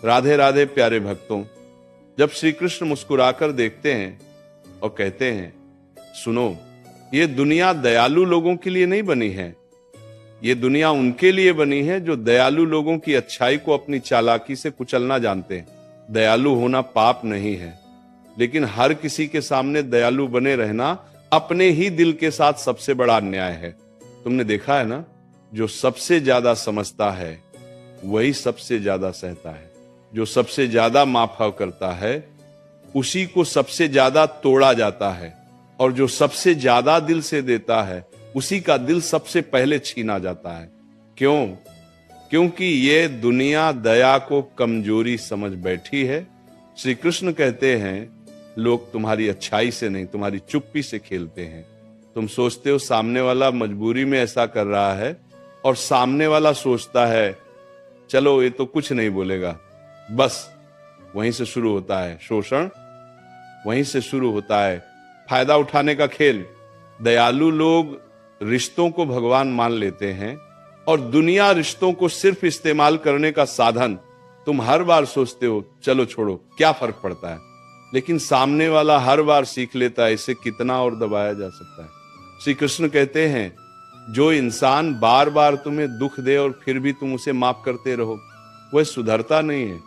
राधे राधे प्यारे भक्तों, जब श्री कृष्ण मुस्कुराकर देखते हैं और कहते हैं, सुनो, ये दुनिया दयालु लोगों के लिए नहीं बनी है, ये दुनिया उनके लिए बनी है जो दयालु लोगों की अच्छाई को अपनी चालाकी से कुचलना जानते हैं। दयालु होना पाप नहीं है, लेकिन हर किसी के सामने दयालु बने रहना अपने ही दिल के साथ सबसे बड़ा अन्याय है। तुमने देखा है ना, जो सबसे ज्यादा समझता है वही सबसे ज्यादा सहता है, जो सबसे ज्यादा माफाव करता है उसी को सबसे ज्यादा तोड़ा जाता है, और जो सबसे ज्यादा दिल से देता है उसी का दिल सबसे पहले छीना जाता है। क्यों? क्योंकि ये दुनिया दया को कमजोरी समझ बैठी है। श्री कृष्ण कहते हैं, लोग तुम्हारी अच्छाई से नहीं, तुम्हारी चुप्पी से खेलते हैं। तुम सोचते हो सामने वाला मजबूरी में ऐसा कर रहा है, और सामने वाला सोचता है चलो ये तो कुछ नहीं बोलेगा। बस वहीं से शुरू होता है शोषण, वहीं से शुरू होता है फायदा उठाने का खेल। दयालु लोग रिश्तों को भगवान मान लेते हैं, और दुनिया रिश्तों को सिर्फ इस्तेमाल करने का साधन। तुम हर बार सोचते हो चलो छोड़ो, क्या फर्क पड़ता है, लेकिन सामने वाला हर बार सीख लेता है इसे कितना और दबाया जा सकता है। श्री कृष्ण कहते हैं, जो इंसान बार बार तुम्हें दुख दे और फिर भी तुम उसे माफ करते रहो, वह सुधरता नहीं है,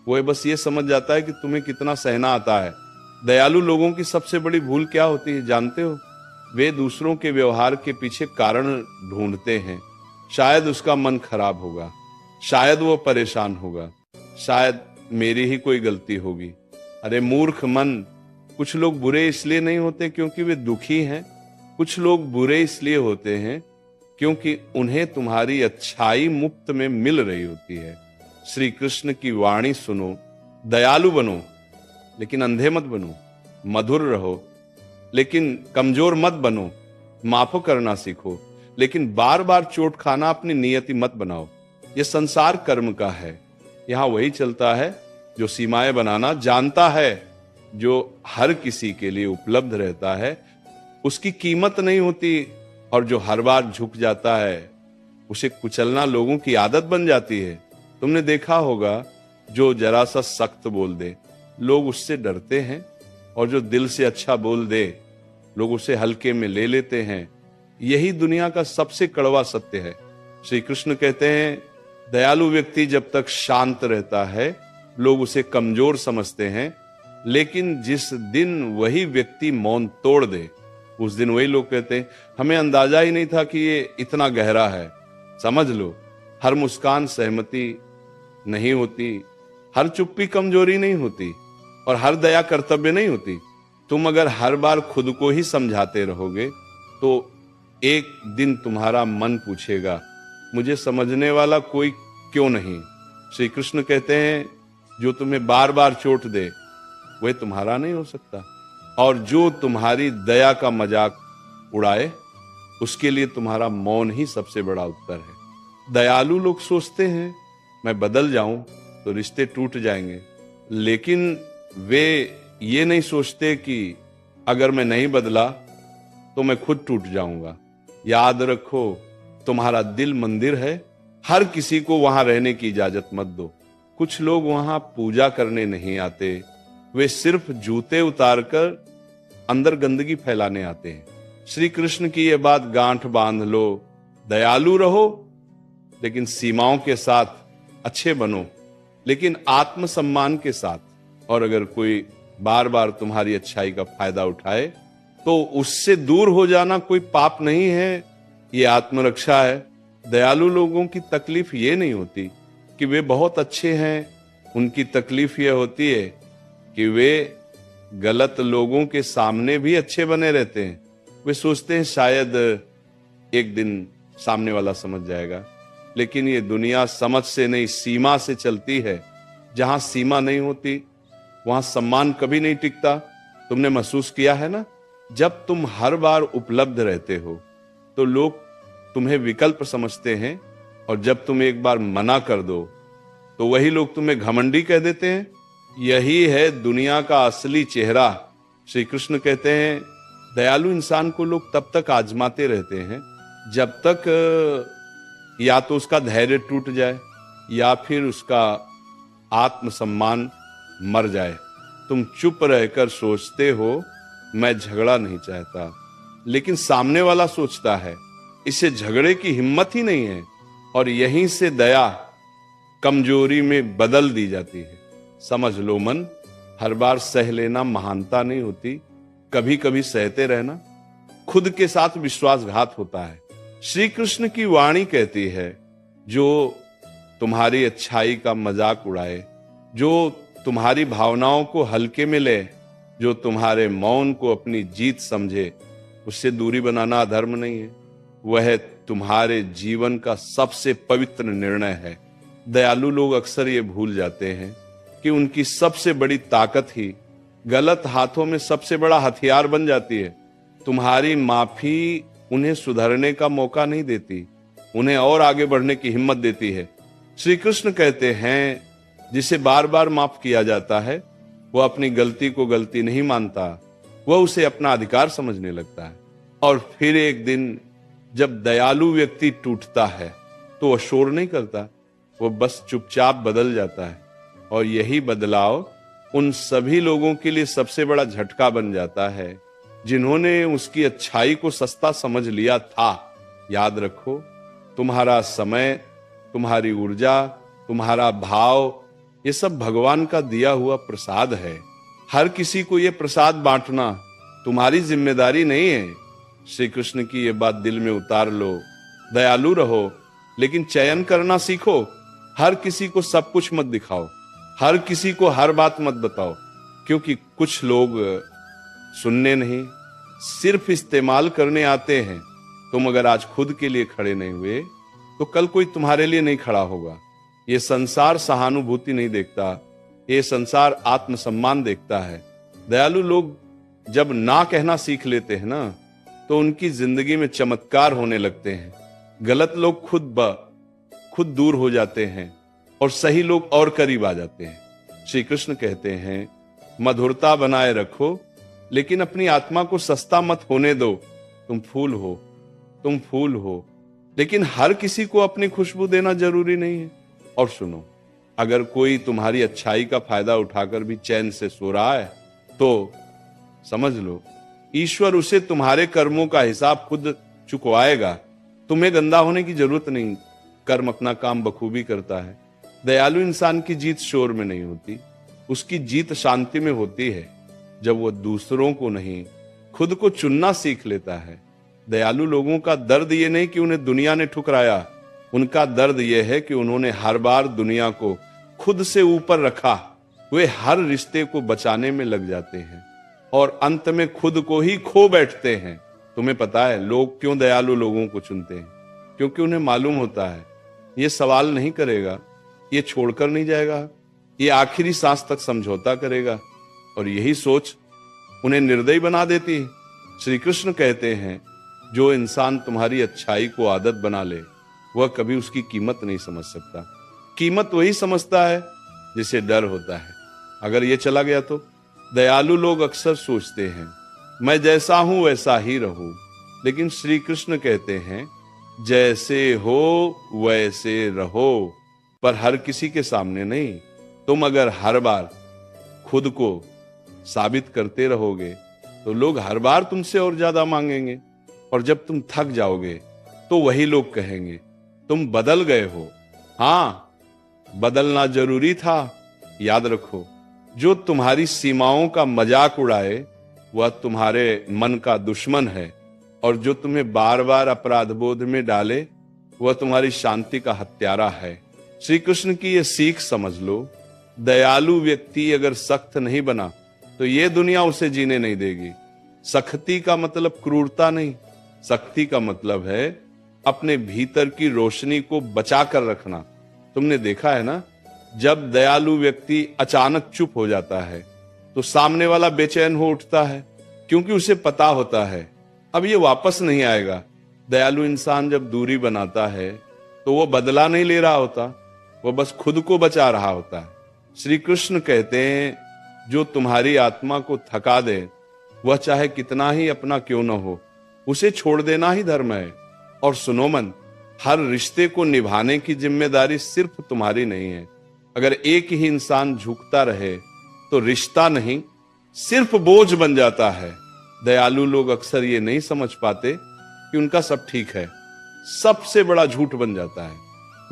वह बस ये समझ जाता है कि तुम्हें कितना सहना आता है। दयालु लोगों की सबसे बड़ी भूल क्या होती है जानते हो? वे दूसरों के व्यवहार के पीछे कारण ढूंढते हैं। शायद उसका मन खराब होगा, शायद वो परेशान होगा, शायद मेरी ही कोई गलती होगी। अरे मूर्ख मन, कुछ लोग बुरे इसलिए नहीं होते क्योंकि वे दुखी हैं, कुछ लोग बुरे इसलिए होते हैं क्योंकि उन्हें तुम्हारी अच्छाई मुफ्त में मिल रही होती है। श्री कृष्ण की वाणी सुनो, दयालु बनो लेकिन अंधे मत बनो, मधुर रहो लेकिन कमजोर मत बनो, माफ करना सीखो लेकिन बार बार चोट खाना अपनी नियति मत बनाओ। यह संसार कर्म का है, यहां वही चलता है जो सीमाएं बनाना जानता है, जो हर किसी के लिए उपलब्ध रहता है, उसकी कीमत नहीं होती, और जो हर बार झुक जाता है उसे कुचलना लोगों की आदत बन जाती है। तुमने देखा होगा, जो जरा सा सख्त बोल दे लोग उससे डरते हैं, और जो दिल से अच्छा बोल दे लोग उसे हल्के में ले लेते हैं। यही दुनिया का सबसे कड़वा सत्य है। श्री कृष्ण कहते हैं, दयालु व्यक्ति जब तक शांत रहता है लोग उसे कमजोर समझते हैं, लेकिन जिस दिन वही व्यक्ति मौन तोड़ दे उस दिन वही लोग कहते हैं, हमें अंदाजा ही नहीं था कि ये इतना गहरा है। समझ लो, हर मुस्कान सहमति नहीं होती, हर चुप्पी कमजोरी नहीं होती, और हर दया कर्तव्य नहीं होती। तुम अगर हर बार खुद को ही समझाते रहोगे तो एक दिन तुम्हारा मन पूछेगा, मुझे समझने वाला कोई क्यों नहीं। श्री कृष्ण कहते हैं, जो तुम्हें बार बार चोट दे वह तुम्हारा नहीं हो सकता, और जो तुम्हारी दया का मजाक उड़ाए उसके लिए तुम्हारा मौन ही सबसे बड़ा उत्तर है। दयालु लोग सोचते हैं मैं बदल जाऊं तो रिश्ते टूट जाएंगे, लेकिन वे ये नहीं सोचते कि अगर मैं नहीं बदला तो मैं खुद टूट जाऊंगा। याद रखो, तुम्हारा दिल मंदिर है, हर किसी को वहां रहने की इजाजत मत दो। कुछ लोग वहां पूजा करने नहीं आते, वे सिर्फ जूते उतारकर अंदर गंदगी फैलाने आते हैं। श्री कृष्ण की यह बात गांठ बांध लो, दयालु रहो लेकिन सीमाओं के साथ, अच्छे बनो लेकिन आत्मसम्मान के साथ, और अगर कोई बार बार तुम्हारी अच्छाई का फायदा उठाए तो उससे दूर हो जाना कोई पाप नहीं है, ये आत्मरक्षा है। दयालु लोगों की तकलीफ ये नहीं होती कि वे बहुत अच्छे हैं, उनकी तकलीफ ये होती है कि वे गलत लोगों के सामने भी अच्छे बने रहते हैं। वे सोचते हैं शायद एक दिन सामने वाला समझ जाएगा, लेकिन ये दुनिया समझ से नहीं सीमा से चलती है। जहां सीमा नहीं होती वहां सम्मान कभी नहीं टिकता। तुमने महसूस किया है ना, जब तुम हर बार उपलब्ध रहते हो तो लोग तुम्हें विकल्प समझते हैं, और जब तुम एक बार मना कर दो तो वही लोग तुम्हें घमंडी कह देते हैं। यही है दुनिया का असली चेहरा। श्री कृष्ण कहते हैं, दयालु इंसान को लोग तब तक आजमाते रहते हैं जब तक या तो उसका धैर्य टूट जाए या फिर उसका आत्मसम्मान मर जाए। तुम चुप रहकर सोचते हो मैं झगड़ा नहीं चाहता, लेकिन सामने वाला सोचता है, इसे झगड़े की हिम्मत ही नहीं है, और यहीं से दया कमजोरी में बदल दी जाती है। समझ लो मन, हर बार सह लेना महानता नहीं होती, कभी कभी सहते रहना खुद के साथ विश्वासघात होता है। श्री कृष्ण की वाणी कहती है, जो तुम्हारी अच्छाई का मजाक उड़ाए, जो तुम्हारी भावनाओं को हल्के में ले, जो तुम्हारे मौन को अपनी जीत समझे, उससे दूरी बनाना अधर्म नहीं है, वह तुम्हारे जीवन का सबसे पवित्र निर्णय है। दयालु लोग अक्सर ये भूल जाते हैं कि उनकी सबसे बड़ी ताकत ही गलत हाथों में सबसे बड़ा हथियार बन जाती है। तुम्हारी माफी उन्हें सुधरने का मौका नहीं देती, उन्हें और आगे बढ़ने की हिम्मत देती है। श्री कृष्ण कहते हैं, जिसे बार बार माफ किया जाता है वह अपनी गलती को गलती नहीं मानता, वह उसे अपना अधिकार समझने लगता है। और फिर एक दिन जब दयालु व्यक्ति टूटता है तो वह शोर नहीं करता, वह बस चुपचाप बदल जाता है। और यही बदलाव उन सभी लोगों के लिए सबसे बड़ा झटका बन जाता है जिन्होंने उसकी अच्छाई को सस्ता समझ लिया था। याद रखो, तुम्हारा समय, तुम्हारी ऊर्जा, तुम्हारा भाव, ये सब भगवान का दिया हुआ प्रसाद है। हर किसी को ये प्रसाद बांटना तुम्हारी जिम्मेदारी नहीं है। श्री कृष्ण की ये बात दिल में उतार लो। दयालु रहो, लेकिन चयन करना सीखो। हर किसी को सब कुछ मत दिखाओ, हर किसी को हर बात मत बताओ, क्योंकि कुछ लोग सुनने नहीं, सिर्फ इस्तेमाल करने आते हैं। तुम अगर आज खुद के लिए खड़े नहीं हुए तो कल कोई तुम्हारे लिए नहीं खड़ा होगा। ये संसार सहानुभूति नहीं देखता, ये संसार आत्मसम्मान देखता है। दयालु लोग जब ना कहना सीख लेते हैं ना, तो उनकी जिंदगी में चमत्कार होने लगते हैं। गलत लोग खुद दूर हो जाते हैं और सही लोग और करीब आ जाते हैं। श्री कृष्ण कहते हैं, मधुरता बनाए रखो, लेकिन अपनी आत्मा को सस्ता मत होने दो। तुम फूल हो, लेकिन हर किसी को अपनी खुशबू देना जरूरी नहीं है। और सुनो, अगर कोई तुम्हारी अच्छाई का फायदा उठाकर भी चैन से सो रहा है तो समझ लो, ईश्वर उसे तुम्हारे कर्मों का हिसाब खुद चुकवाएगा। तुम्हें गंदा होने की जरूरत नहीं, कर्म अपना काम बखूबी करता है। दयालु इंसान की जीत शोर में नहीं होती, उसकी जीत शांति में होती है, जब वह दूसरों को नहीं खुद को चुनना सीख लेता है। दयालु लोगों का दर्द ये नहीं कि उन्हें दुनिया ने ठुकराया, उनका दर्द यह है कि उन्होंने हर बार दुनिया को खुद से ऊपर रखा। वे हर रिश्ते को बचाने में लग जाते हैं और अंत में खुद को ही खो बैठते हैं। तुम्हें पता है लोग क्यों दयालु लोगों को चुनते हैं? क्योंकि उन्हें मालूम होता है ये सवाल नहीं करेगा, ये छोड़कर नहीं जाएगा, ये आखिरी सांस तक समझौता करेगा। और यही सोच उन्हें निर्दयी बना देती है। श्री कृष्ण कहते हैं, जो इंसान तुम्हारी अच्छाई को आदत बना ले वह कभी उसकी कीमत नहीं समझ सकता। कीमत वही समझता है जिसे डर होता है। अगर ये चला गया तो दयालु लोग अक्सर सोचते हैं, मैं जैसा हूं वैसा ही रहूं, लेकिन श्री कृष्ण कहते हैं, जैसे हो वैसे रहो, पर हर किसी के सामने नहीं। तुम अगर हर बार खुद को साबित करते रहोगे तो लोग हर बार तुमसे और ज्यादा मांगेंगे, और जब तुम थक जाओगे तो वही लोग कहेंगे तुम बदल गए हो। हाँ, बदलना जरूरी था। याद रखो, जो तुम्हारी सीमाओं का मजाक उड़ाए वह तुम्हारे मन का दुश्मन है, और जो तुम्हें बार बार अपराध बोध में डाले वह तुम्हारी शांति का हत्यारा है। श्री कृष्ण की यह सीख समझ लो, दयालु व्यक्ति अगर सख्त नहीं बना तो ये दुनिया उसे जीने नहीं देगी। सख्ती का मतलब क्रूरता नहीं, सख्ती का मतलब है अपने भीतर की रोशनी को बचा कर रखना। तुमने देखा है ना, जब दयालु व्यक्ति अचानक चुप हो जाता है तो सामने वाला बेचैन हो उठता है, क्योंकि उसे पता होता है अब ये वापस नहीं आएगा। दयालु इंसान जब दूरी बनाता है तो वो बदला नहीं ले रहा होता, वो बस खुद को बचा रहा होता है। श्री कृष्ण कहते हैं, जो तुम्हारी आत्मा को थका दे वह चाहे कितना ही अपना क्यों न हो, उसे छोड़ देना ही धर्म है। और सुनो मन, हर रिश्ते को निभाने की जिम्मेदारी सिर्फ तुम्हारी नहीं है, अगर एक ही इंसान झुकता रहे तो रिश्ता नहीं सिर्फ बोझ बन जाता है। दयालु लोग अक्सर ये नहीं समझ पाते कि उनका सब ठीक है, सबसे बड़ा झूठ बन जाता है।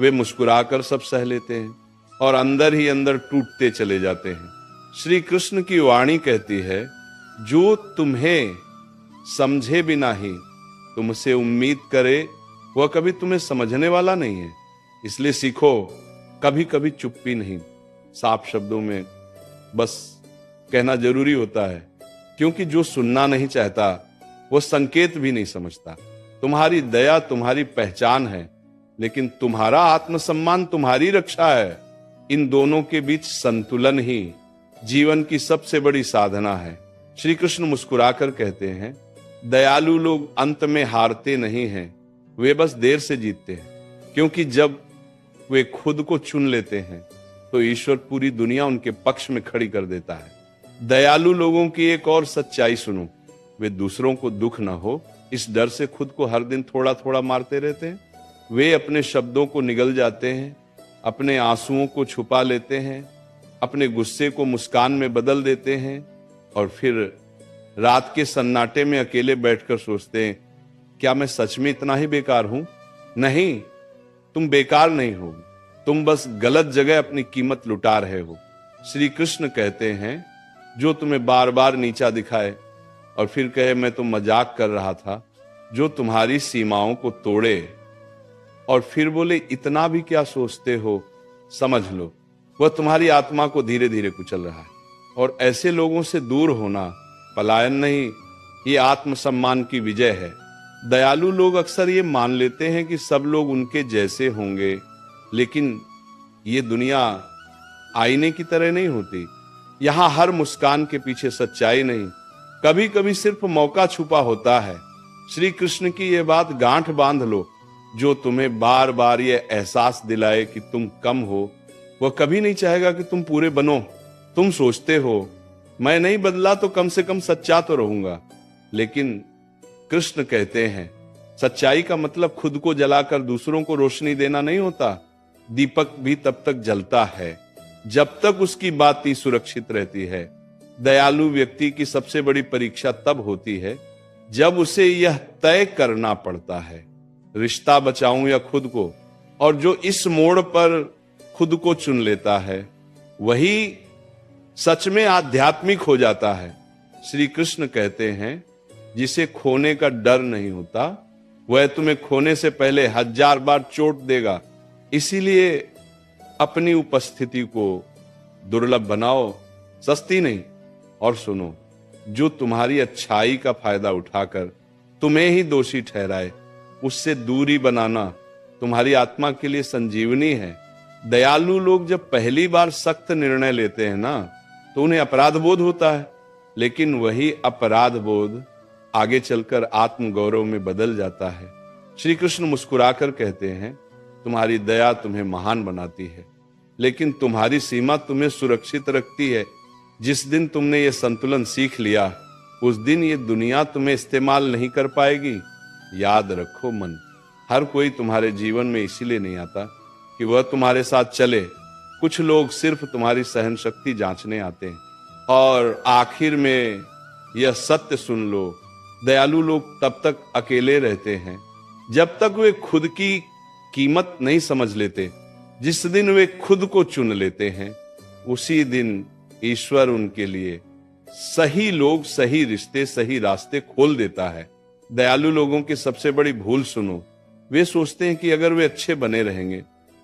वे मुस्कुराकर सब सह लेते हैं और अंदर ही अंदर टूटते चले जाते हैं। श्री कृष्ण की वाणी कहती है, जो तुम्हें समझे बिना ही तुमसे उम्मीद करे वह कभी तुम्हें समझने वाला नहीं है। इसलिए सीखो, कभी कभी चुप्पी नहीं, साफ शब्दों में बस कहना जरूरी होता है, क्योंकि जो सुनना नहीं चाहता वो संकेत भी नहीं समझता। तुम्हारी दया तुम्हारी पहचान है, लेकिन तुम्हारा आत्मसम्मान तुम्हारी रक्षा है। इन दोनों के बीच संतुलन ही जीवन की सबसे बड़ी साधना है। श्री कृष्ण मुस्कुराकर कहते हैं, दयालु लोग अंत में हारते नहीं हैं, वे बस देर से जीतते हैं। क्योंकि जब वे खुद को चुन लेते हैं तो ईश्वर पूरी दुनिया उनके पक्ष में खड़ी कर देता है। दयालु लोगों की एक और सच्चाई सुनो, वे दूसरों को दुख ना हो इस डर से खुद को हर दिन थोड़ा थोड़ा मारते रहते हैं। वे अपने शब्दों को निगल जाते हैं, अपने आंसुओं को छुपा लेते हैं, अपने गुस्से को मुस्कान में बदल देते हैं और फिर रात के सन्नाटे में अकेले बैठकर सोचते हैं, क्या मैं सच में इतना ही बेकार हूं? नहीं, तुम बेकार नहीं हो, तुम बस गलत जगह अपनी कीमत लुटा रहे हो। श्री कृष्ण कहते हैं, जो तुम्हें बार बार नीचा दिखाए और फिर कहे मैं तो मजाक कर रहा था, जो तुम्हारी सीमाओं को तोड़े और फिर बोले इतना भी क्या सोचते हो, समझ लो वह तुम्हारी आत्मा को धीरे धीरे कुचल रहा है। और ऐसे लोगों से दूर होना पलायन नहीं, ये आत्मसम्मान की विजय है। दयालु लोग अक्सर ये मान लेते हैं कि सब लोग उनके जैसे होंगे, लेकिन ये दुनिया आईने की तरह नहीं होती। यहां हर मुस्कान के पीछे सच्चाई नहीं, कभी कभी सिर्फ मौका छुपा होता है। श्री कृष्ण की यह बात गांठ बांध लो, जो तुम्हें बार बार यह एहसास दिलाए कि तुम कम हो, वह कभी नहीं चाहेगा कि तुम पूरे बनो। तुम सोचते हो मैं नहीं बदला तो कम से कम सच्चा तो रहूंगा, लेकिन कृष्ण कहते हैं सच्चाई का मतलब खुद को जलाकर दूसरों को रोशनी देना नहीं होता। दीपक भी तब तक जलता है जब तक उसकी बाती सुरक्षित रहती है। दयालु व्यक्ति की सबसे बड़ी परीक्षा तब होती है जब उसे यह तय करना पड़ता है, रिश्ता बचाऊं या खुद को। और जो इस मोड़ पर खुद को चुन लेता है वही सच में आध्यात्मिक हो जाता है। श्री कृष्ण कहते हैं, जिसे खोने का डर नहीं होता वह तुम्हें खोने से पहले 1000 बार चोट देगा। इसीलिए अपनी उपस्थिति को दुर्लभ बनाओ, सस्ती नहीं। और सुनो, जो तुम्हारी अच्छाई का फायदा उठाकर तुम्हें ही दोषी ठहराए, उससे दूरी बनाना तुम्हारी आत्मा के लिए संजीवनी है। दयालु लोग जब पहली बार सख्त निर्णय लेते हैं ना, तो उन्हें अपराध बोध होता है, लेकिन वही अपराध बोध आगे चलकर आत्मगौरव में बदल जाता है। श्री कृष्ण मुस्कुराकर कहते हैं, तुम्हारी दया तुम्हें महान बनाती है, लेकिन तुम्हारी सीमा तुम्हें सुरक्षित रखती है। जिस दिन तुमने ये संतुलन सीख लिया, उस दिन ये दुनिया तुम्हें इस्तेमाल नहीं कर पाएगी। याद रखो मन, हर कोई तुम्हारे जीवन में इसीलिए नहीं आता कि वह तुम्हारे साथ चले। कुछ लोग सिर्फ तुम्हारी सहन शक्ति जांचने आते हैं। और आखिर में यह सत्य सुन लो, दयालु लोग तब तक अकेले रहते हैं जब तक वे खुद की कीमत नहीं समझ लेते। जिस दिन वे खुद को चुन लेते हैं, उसी दिन ईश्वर उनके लिए सही लोग, सही रिश्ते, सही रास्ते खोल देता है। दयालु लोगों की सबसे बड़ी भूल सुनो, वे सोचते हैं कि अगर वे अच्छे बने रहेंगे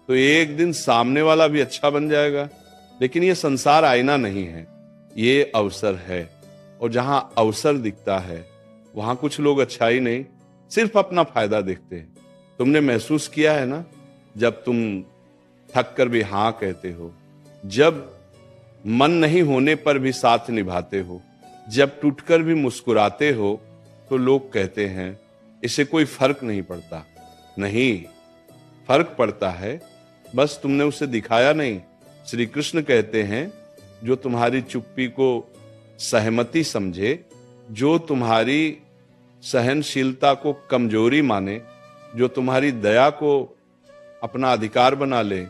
तो एक दिन सामने वाला भी अच्छा बन जाएगा। लेकिन यह संसार आईना नहीं है, ये अवसर है। और जहां अवसर दिखता है वहां कुछ लोग अच्छाई नहीं, सिर्फ अपना फायदा देखते हैं। तुमने महसूस किया है ना, जब तुम थक कर भी हां कहते हो, जब मन नहीं होने पर भी साथ निभाते हो, जब टूटकर भी मुस्कुराते हो, तो लोग कहते हैं इससे कोई फर्क नहीं पड़ता। नहीं, फर्क पड़ता है, बस तुमने उसे दिखाया नहीं। श्री कृष्ण कहते हैं, जो तुम्हारी चुप्पी को सहमति समझे, जो तुम्हारी सहनशीलता को कमजोरी माने, जो तुम्हारी दया को अपना अधिकार बना ले,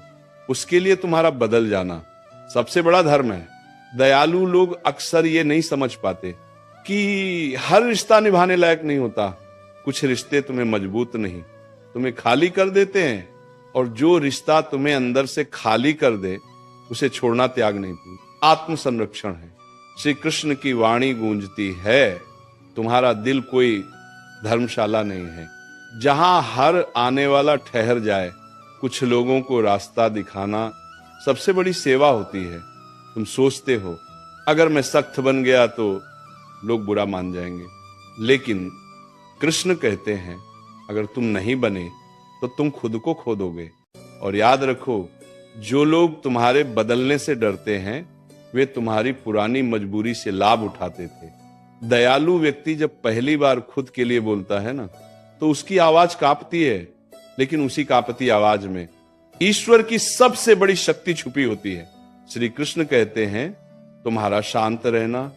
उसके लिए तुम्हारा बदल जाना सबसे बड़ा धर्म है। दयालु लोग अक्सर ये नहीं समझ पाते कि हर रिश्ता निभाने लायक नहीं होता। कुछ रिश्ते तुम्हें मजबूत नहीं, तुम्हें खाली कर देते हैं, और जो रिश्ता तुम्हें अंदर से खाली कर दे उसे छोड़ना त्याग नहीं थी, आत्म संरक्षण है। श्री कृष्ण की वाणी गूंजती है, तुम्हारा दिल कोई धर्मशाला नहीं है जहां हर आने वाला ठहर जाए। कुछ लोगों को रास्ता दिखाना सबसे बड़ी सेवा होती है। तुम सोचते हो अगर मैं सख्त बन गया तो लोग बुरा मान जाएंगे, लेकिन कृष्ण कहते हैं अगर तुम नहीं बने तो तुम खुद को खो दोगे। और याद रखो, जो लोग तुम्हारे बदलने से डरते हैं वे तुम्हारी पुरानी मजबूरी से लाभ उठाते थे। दयालु व्यक्ति जब पहली बार खुद के लिए बोलता है ना, तो उसकी आवाज कांपती है, लेकिन उसी कांपती आवाज में ईश्वर की सबसे बड़ी शक्ति छुपी होती है। श्री कृष्ण कहते हैं तुम्हारा शांत रहना,